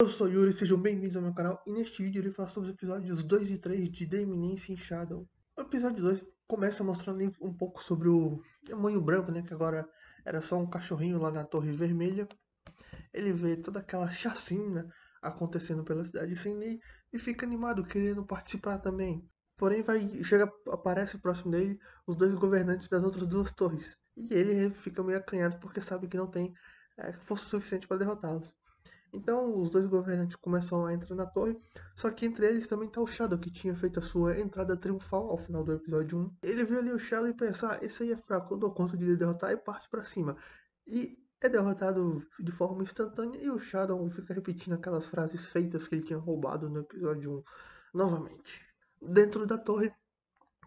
Eu sou Yuri, sejam bem-vindos ao meu canal e neste vídeo eu irei falar sobre os episódios 2 e 3 de The Eminence in Shadow. O episódio 2 começa mostrando um pouco sobre o Demônio Branco, né, que agora era só um cachorrinho lá na Torre Vermelha. Ele vê toda aquela chacina acontecendo pela cidade sem lei e fica animado, querendo participar também. Porém, aparece próximo dele os dois governantes das outras duas torres. E ele fica meio acanhado porque sabe que não tem força suficiente para derrotá-los. Então os dois governantes começam a entrar na torre, só que entre eles também tá o Shadow, que tinha feito a sua entrada triunfal ao final do episódio 1. Ele vê ali o Shadow e pensa, esse aí é fraco, eu dou conta de derrotar e parte pra cima. E é derrotado de forma instantânea e o Shadow fica repetindo aquelas frases feitas que ele tinha roubado no episódio 1 novamente. Dentro da torre,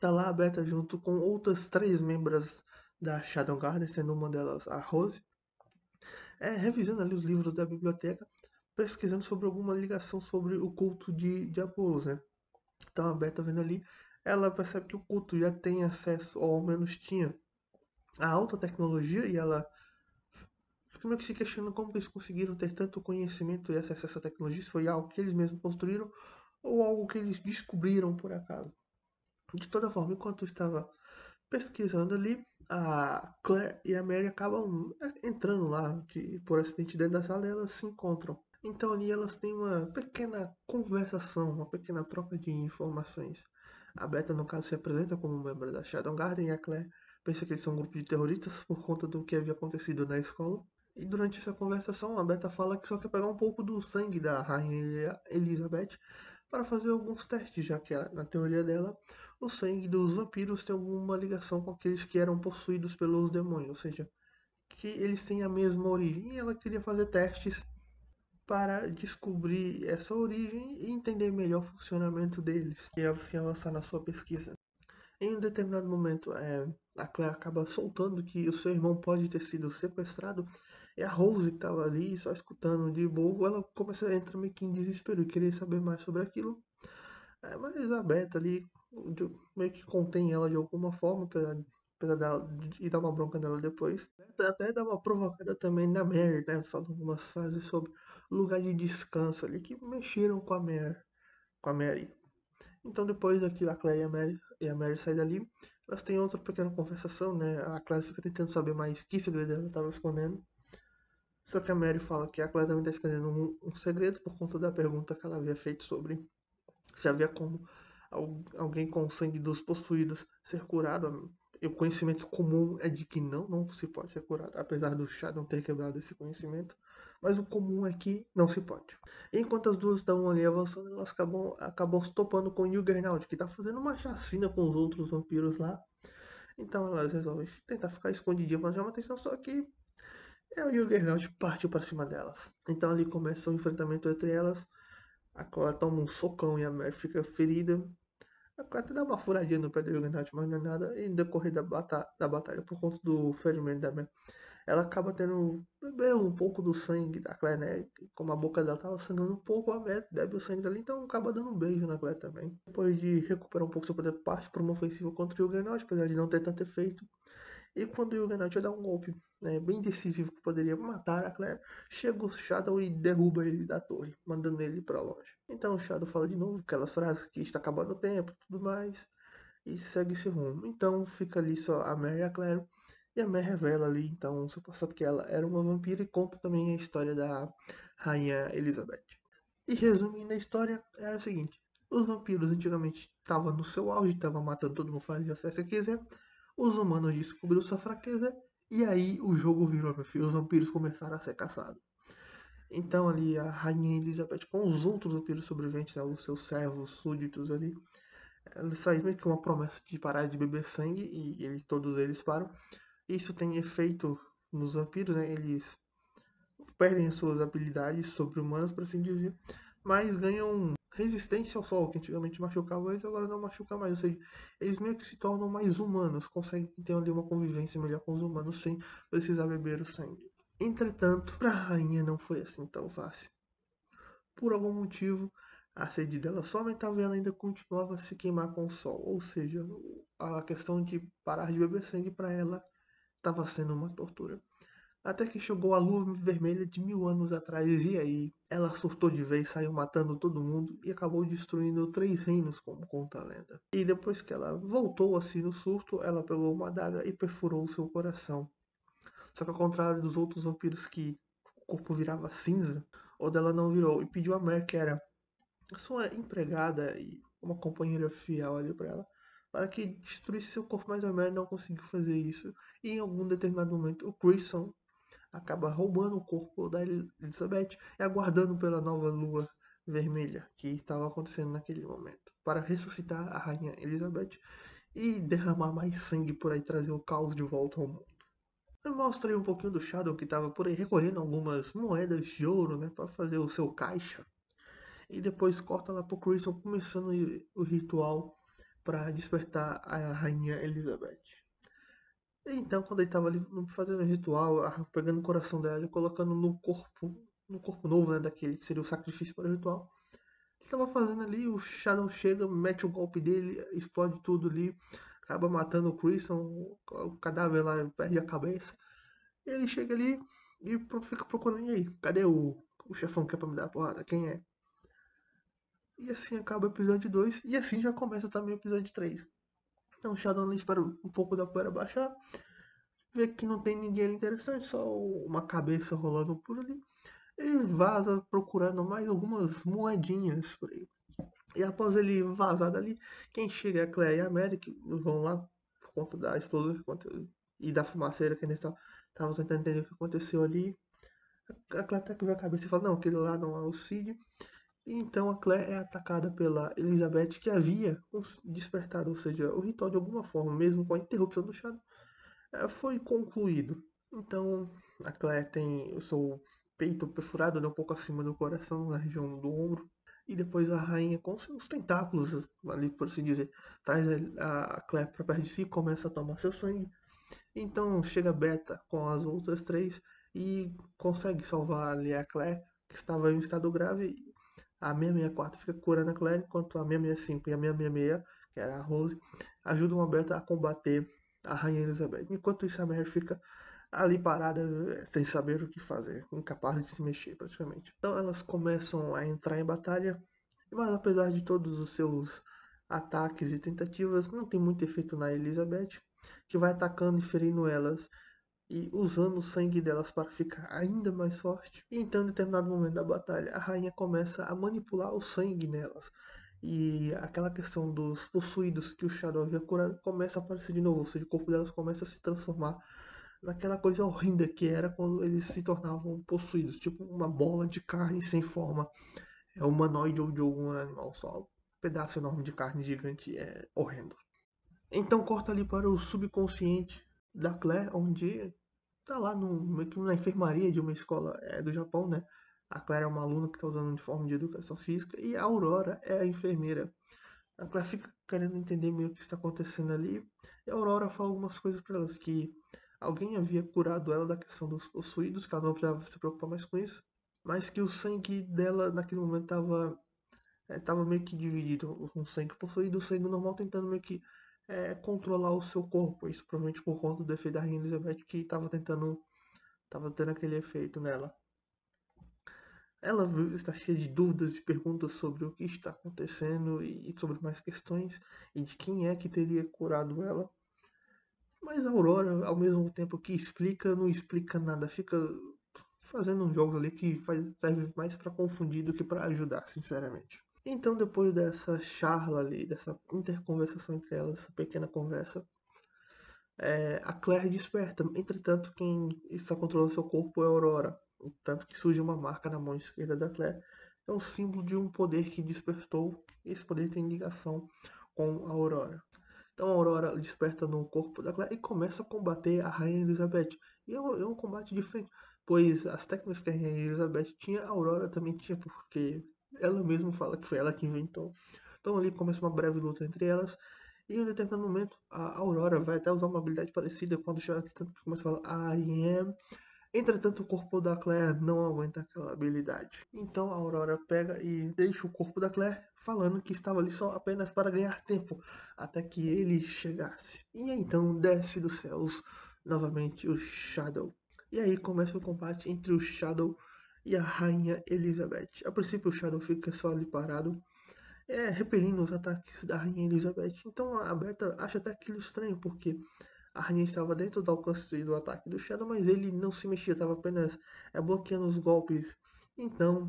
tá lá a Beta junto com outras três membros da Shadow Garden, sendo uma delas a Rose, revisando ali os livros da biblioteca, pesquisando sobre alguma ligação sobre o culto de Apolos, né? Então a Beta vendo ali, ela percebe que o culto já tem acesso, ou ao menos tinha, a alta tecnologia e ela fica meio que se questionando como eles conseguiram ter tanto conhecimento e acesso a essa tecnologia, se foi algo que eles mesmos construíram ou algo que eles descobriram por acaso. De toda forma, enquanto estava pesquisando ali, a Claire e a Mary acabam entrando lá por acidente dentro da sala e elas se encontram. Então ali elas têm uma pequena conversação, uma pequena troca de informações. A Beta, no caso, se apresenta como membro da Shadow Garden e a Claire pensa que eles são um grupo de terroristas por conta do que havia acontecido na escola. E durante essa conversação, a Beta fala que só quer pegar um pouco do sangue da Rainha Elizabeth para fazer alguns testes, já que na teoria dela, o sangue dos vampiros tem alguma ligação com aqueles que eram possuídos pelos demônios, ou seja, que eles têm a mesma origem. E ela queria fazer testes para descobrir essa origem e entender melhor o funcionamento deles, e assim avançar na sua pesquisa. Em um determinado momento, a Claire acaba soltando que o seu irmão pode ter sido sequestrado. É a Rose que estava ali, só escutando de boa. Ela começa a entrar meio que em desespero e querer saber mais sobre aquilo. Mas a Beta ali meio que contém ela de alguma forma, apesar dela, e dar uma bronca nela depois. Até dá uma provocada também na Mary, né? Falando algumas frases sobre lugar de descanso ali que mexeram com a Mary. Então depois daquilo, a Claire e a Mary saem dali, elas têm outra pequena conversação, né? A Claire fica tentando saber mais que segredo ela estava escondendo. Só que a Mary fala que a Claire também está escondendo um segredo por conta da pergunta que ela havia feito sobre se havia como alguém com o sangue dos possuídos ser curado. E o conhecimento comum é de que não se pode ser curado, apesar do Shadow ter quebrado esse conhecimento. Mas o comum é que não se pode. Enquanto as duas estão ali avançando, elas acabam se topando com o Juggernaut, que está fazendo uma chacina com os outros vampiros lá. Então elas resolvem tentar ficar escondidinhas para chamar atenção, só que o Juggernaut partiu para cima delas. Então ali começa o enfrentamento entre elas. A Clara toma um socão e a Mary fica ferida. A Clara até dá uma furadinha no pé do Juggernaut, mas não é nada. E no decorrer da batalha, por conta do ferimento da Mary, ela acaba tendo beber um pouco do sangue da Claire, né? Como a boca dela tava sangrando um pouco, a Mary bebe o sangue dela, então acaba dando um beijo na Claire também. Depois de recuperar um pouco seu poder, parte para uma ofensiva contra o Juggernaut, apesar de não ter tanto efeito. E quando o Juggernaut dá um golpe, né, bem decisivo que poderia matar a Claire, chega o Shadow e derruba ele da torre, mandando ele para longe. Então o Shadow fala de novo aquelas frases que está acabando o tempo e tudo mais, e segue esse rumo. Então fica ali só a Mary e a Claire, e a Mary revela ali então o seu passado, que ela era uma vampira, e conta também a história da Rainha Elizabeth. E resumindo a história, era o seguinte: os vampiros antigamente estavam no seu auge, estavam matando todo mundo, fazia a festa que quiser. Os humanos descobriram sua fraqueza e aí o jogo virou, meu filho. Os vampiros começaram a ser caçados. Então ali a Rainha Elizabeth com os outros vampiros sobreviventes, né, os seus servos, súditos ali, eles fazem meio que uma promessa de parar de beber sangue e todos eles param. Isso tem efeito nos vampiros, né? Eles perdem suas habilidades sobre-humanas, por assim dizer, mas ganham resistência ao sol, que antigamente machucava eles, agora não machuca mais. Ou seja, eles meio que se tornam mais humanos, conseguem ter ali uma convivência melhor com os humanos sem precisar beber o sangue. Entretanto, para a rainha não foi assim tão fácil. Por algum motivo, a sede dela só aumentava e ela ainda continuava a se queimar com o sol. Ou seja, a questão de parar de beber sangue para ela estava sendo uma tortura. Até que chegou a lua vermelha de 1000 anos atrás, e aí ela surtou de vez, saiu matando todo mundo e acabou destruindo 3 reinos, como conta a lenda. E depois que ela voltou assim no surto, ela pegou uma adaga e perfurou seu coração. Só que ao contrário dos outros vampiros que o corpo virava cinza, o dela não virou. E pediu a Mer, que era a sua empregada e uma companheira fiel ali para ela, para que destruísse seu corpo, mas a Mer não conseguiu fazer isso. E em algum determinado momento, o Crisson acaba roubando o corpo da Elizabeth e aguardando pela nova lua vermelha que estava acontecendo naquele momento, para ressuscitar a rainha Elizabeth e derramar mais sangue por aí, trazer o caos de volta ao mundo. Eu mostrei um pouquinho do Shadow que estava por aí recolhendo algumas moedas de ouro, né, para fazer o seu caixa. E depois corta lá pro Criston começando o ritual para despertar a rainha Elizabeth. Então, quando ele estava ali fazendo o ritual, pegando o coração dela e colocando no corpo novo, né, daquele que seria o sacrifício para o ritual, ele estava fazendo ali, o Shadow chega, mete o golpe dele, explode tudo ali, acaba matando o Criston, o cadáver lá perde a cabeça. E ele chega ali e fica procurando, e aí, cadê o chefão que é pra me dar a porrada? Quem é? E assim acaba o episódio 2 e assim já começa também o episódio 3. Então o Shadow espera um pouco da poeira baixar, vê que não tem ninguém interessante, só uma cabeça rolando por ali, e vaza procurando mais algumas moedinhas por aí. E após ele vazar dali, quem chega é a Claire e a Mary, que vão lá por conta da explosão que aconteceu e da fumaceira que eles estavam tentando entender o que aconteceu ali. A Claire até que vê a cabeça e fala, não, aquele lá não é o Cid. E então a Claire é atacada pela Elizabeth, que havia despertado, ou seja, o ritual de alguma forma, mesmo com a interrupção do chá, foi concluído. Então a Claire tem o seu peito perfurado, né, um pouco acima do coração, na região do ombro. E depois a rainha, com seus tentáculos, ali por assim dizer, traz a Claire para perto de si, começa a tomar seu sangue. Então chega Beta com as outras três e consegue salvar ali a Claire, que estava em um estado grave. A 664 fica curando a Claire, enquanto a 665 e a 666, que era a Rose, ajudam a Beta a combater a Rainha Elizabeth. Enquanto isso, a Mary fica ali parada, sem saber o que fazer, incapaz de se mexer praticamente. Então elas começam a entrar em batalha, mas apesar de todos os seus ataques e tentativas, não tem muito efeito na Elizabeth, que vai atacando e ferindo elas e usando o sangue delas para ficar ainda mais forte. E então, em determinado momento da batalha, a rainha começa a manipular o sangue nelas. E aquela questão dos possuídos que o Shadow havia curado começa a aparecer de novo, ou seja, o corpo delas começa a se transformar naquela coisa horrenda que era quando eles se tornavam possuídos, tipo uma bola de carne sem forma. É humanoide ou de algum animal só. Um pedaço enorme de carne gigante é horrendo. Então corta ali para o subconsciente da Claire, onde tá lá meio que na enfermaria de uma escola do Japão, né? A Claire é uma aluna que está usando um uniforme de educação física e a Aurora é a enfermeira. A Claire fica querendo entender meio o que está acontecendo ali e a Aurora fala algumas coisas para elas, que alguém havia curado ela da questão dos possuídos, que ela não precisava se preocupar mais com isso, mas que o sangue dela naquele momento tava meio que dividido, um sangue possuído, o sangue normal tentando meio que controlar o seu corpo. Isso provavelmente por conta do efeito da Rainha Elizabeth que tava tendo aquele efeito nela. Ela está cheia de dúvidas e perguntas sobre o que está acontecendo e sobre mais questões e de quem é que teria curado ela. Mas a Aurora, ao mesmo tempo que explica, não explica nada, fica fazendo uns jogos ali que serve mais para confundir do que para ajudar, sinceramente. Então, depois dessa charla ali, dessa interconversação entre elas, essa pequena conversa, a Claire desperta. Entretanto, quem está controlando seu corpo é a Aurora. Tanto que surge uma marca na mão esquerda da Claire. É um símbolo de um poder que despertou. E esse poder tem ligação com a Aurora. Então a Aurora desperta no corpo da Claire e começa a combater a Rainha Elizabeth. E é um combate diferente, pois as técnicas que a Rainha Elizabeth tinha, a Aurora também tinha, porque ela mesma fala que foi ela que inventou. Então ali começa uma breve luta entre elas. E em um determinado momento, a Aurora vai até usar uma habilidade parecida quando chega aqui, tanto que começa a falar I am. Entretanto, o corpo da Claire não aguenta aquela habilidade. Então a Aurora pega e deixa o corpo da Claire falando que estava ali só apenas para ganhar tempo até que ele chegasse. E então desce dos céus novamente o Shadow. E aí começa o combate entre o Shadow e a Rainha Elizabeth. A princípio o Shadow fica só ali parado, repelindo os ataques da Rainha Elizabeth. Então a Berta acha até aquilo estranho, porque a rainha estava dentro do alcance do ataque do Shadow, mas ele não se mexia, estava apenas bloqueando os golpes. Então,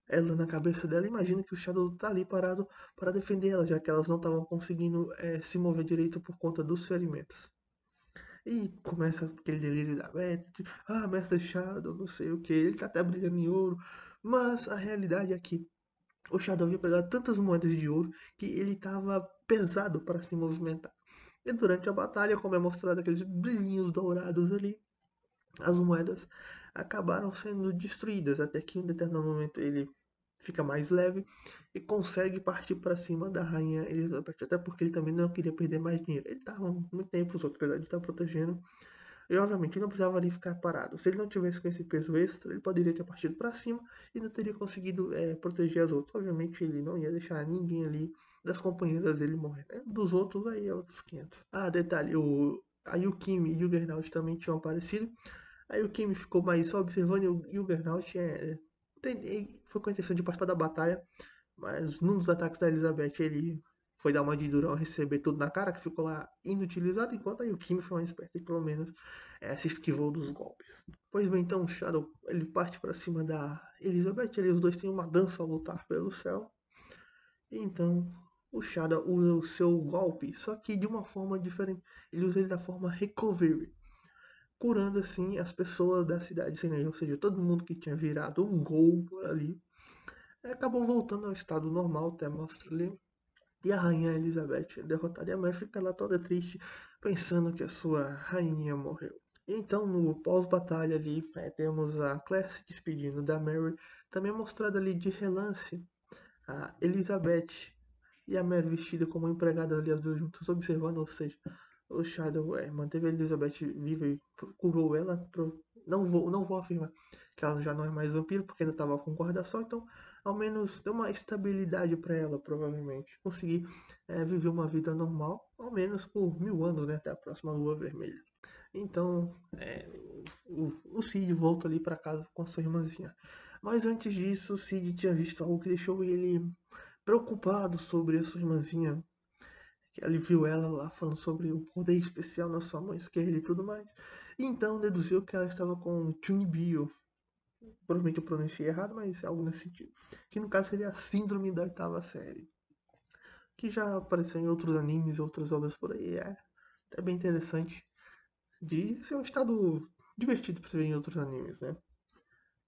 ela na cabeça dela imagina que o Shadow tá ali parado para defender ela, já que elas não estavam conseguindo se mover direito por conta dos ferimentos. E começa aquele delírio da Beth, de, Mestre Shadow, não sei o que, ele tá até brilhando em ouro. Mas a realidade é que o Shadow havia pegado tantas moedas de ouro que ele estava pesado para se movimentar. E durante a batalha, como é mostrado aqueles brilhinhos dourados ali, as moedas acabaram sendo destruídas, até que em um determinado momento ele fica mais leve e consegue partir para cima da rainha Elizabeth, até porque ele também não queria perder mais dinheiro. Ele estava muito tempo os outros, apesar de estar protegendo, e obviamente ele não precisava ali ficar parado. Se ele não tivesse com esse peso extra, ele poderia ter partido para cima e não teria conseguido proteger as outras. Obviamente ele não ia deixar ninguém ali das companheiras dele morrer, né? Dos outros aí é outros 500. Detalhe, a Yukimi e o Gernalt também tinham aparecido. Aí o Kimi ficou mais só observando e o Gernalt foi com a intenção de participar da batalha, mas num dos ataques da Elizabeth ele foi dar uma de durão, receber tudo na cara, que ficou lá inutilizado, enquanto aí o Kimi foi mais esperto e pelo menos se esquivou dos golpes. Pois bem, então o Shadow ele parte para cima da Elizabeth, ali os dois têm uma dança ao lutar pelo céu, e então o Shadow usa o seu golpe, só que de uma forma diferente, ele usa ele da forma recovery, curando assim as pessoas da cidade sem lei, ou seja, todo mundo que tinha virado um gol por ali, acabou voltando ao estado normal, até mostra ali. E a rainha Elizabeth derrotada, e a mãe fica lá toda triste, pensando que a sua rainha morreu. Então, no pós-batalha ali, temos a Claire se despedindo da Mary, também mostrada ali de relance a Elizabeth e a Mary vestida como empregada ali, as duas juntas, observando, ou seja, o Shadow manteve a Elizabeth viva e curou ela. Não vou afirmar que ela já não é mais vampiro, porque ainda estava com guarda-sol, então ao menos deu uma estabilidade para ela, provavelmente. Conseguir viver uma vida normal, ao menos por 1000 anos, né, até a próxima lua vermelha. Então, o Cid volta ali para casa com a sua irmãzinha. Mas antes disso, o Cid tinha visto algo que deixou ele preocupado sobre a sua irmãzinha, que ele viu ela lá falando sobre um poder especial na sua mão esquerda e tudo mais. E então deduziu que ela estava com Chunibyo. Provavelmente eu pronunciei errado, mas é algo nesse sentido. Que no caso seria a síndrome da oitava série. Que já apareceu em outros animes e outras obras por aí. É bem interessante de ser um estado divertido para você ver em outros animes, né?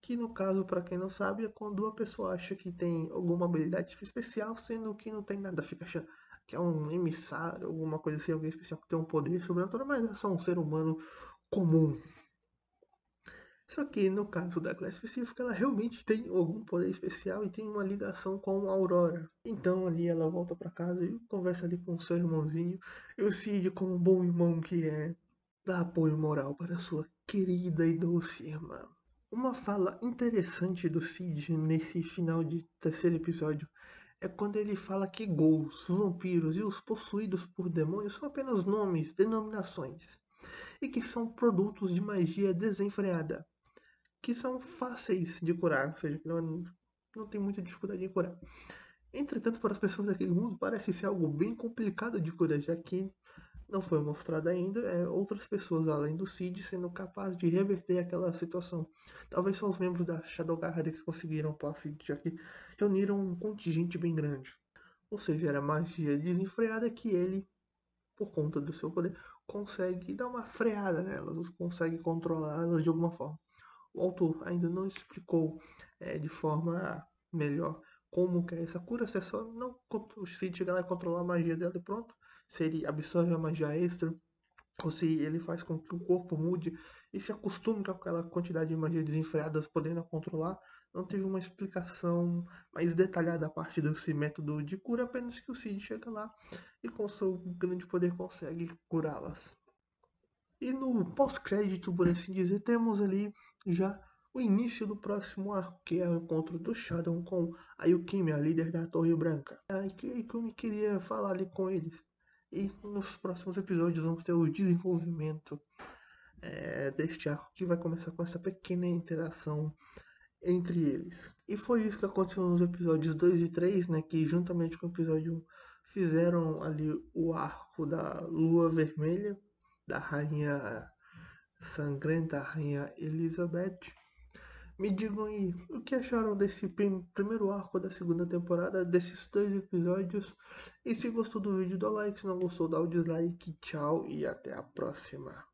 Que no caso, para quem não sabe, é quando a pessoa acha que tem alguma habilidade especial, sendo que não tem nada, fica achando que é um emissário, alguma coisa assim, alguém especial que tem um poder sobrenatural, mas é só um ser humano comum. Só que no caso da classe específica, ela realmente tem algum poder especial e tem uma ligação com a Aurora. Então ali ela volta para casa e conversa ali com o seu irmãozinho. E o Cid, como um bom irmão que é, dá apoio moral para sua querida e doce irmã. Uma fala interessante do Cid nesse final de terceiro episódio é quando ele fala que ghouls, vampiros e os possuídos por demônios são apenas nomes, denominações, e que são produtos de magia desenfreada, que são fáceis de curar, ou seja, que não tem muita dificuldade em curar. Entretanto, para as pessoas daquele mundo, parece ser algo bem complicado de curar, já que não foi mostrado ainda outras pessoas além do Cid sendo capazes de reverter aquela situação. Talvez só os membros da Shadow Guard que conseguiram o Cid, já que reuniram um contingente bem grande. Ou seja, era magia desenfreada que ele, por conta do seu poder, consegue dar uma freada nelas, consegue controlá-las de alguma forma. O autor ainda não explicou de forma melhor como que é essa cura, se é só não se chegar lá e controlar a magia dela e pronto, se ele absorve a magia extra, ou se ele faz com que o corpo mude e se acostume com aquela quantidade de magia desenfreada podendo controlar. Não teve uma explicação mais detalhada a parte desse método de cura, apenas que o Cid chega lá e com seu grande poder consegue curá-las. E no pós-crédito, por assim dizer, temos ali já o início do próximo arco, que é o encontro do Shadow com a Yukimi, a líder da Torre Branca. E que eu me queria falar ali com eles. E nos próximos episódios vamos ter o desenvolvimento deste arco que vai começar com essa pequena interação entre eles. E foi isso que aconteceu nos episódios 2 e 3, né, que juntamente com o episódio 1 fizeram ali o arco da Lua Vermelha, da Rainha Sangrenta, a Rainha Elizabeth. Me digam aí, o que acharam desse primeiro arco da segunda temporada, desses dois episódios? E se gostou do vídeo, dá like, se não gostou, dá o dislike. Tchau e até a próxima.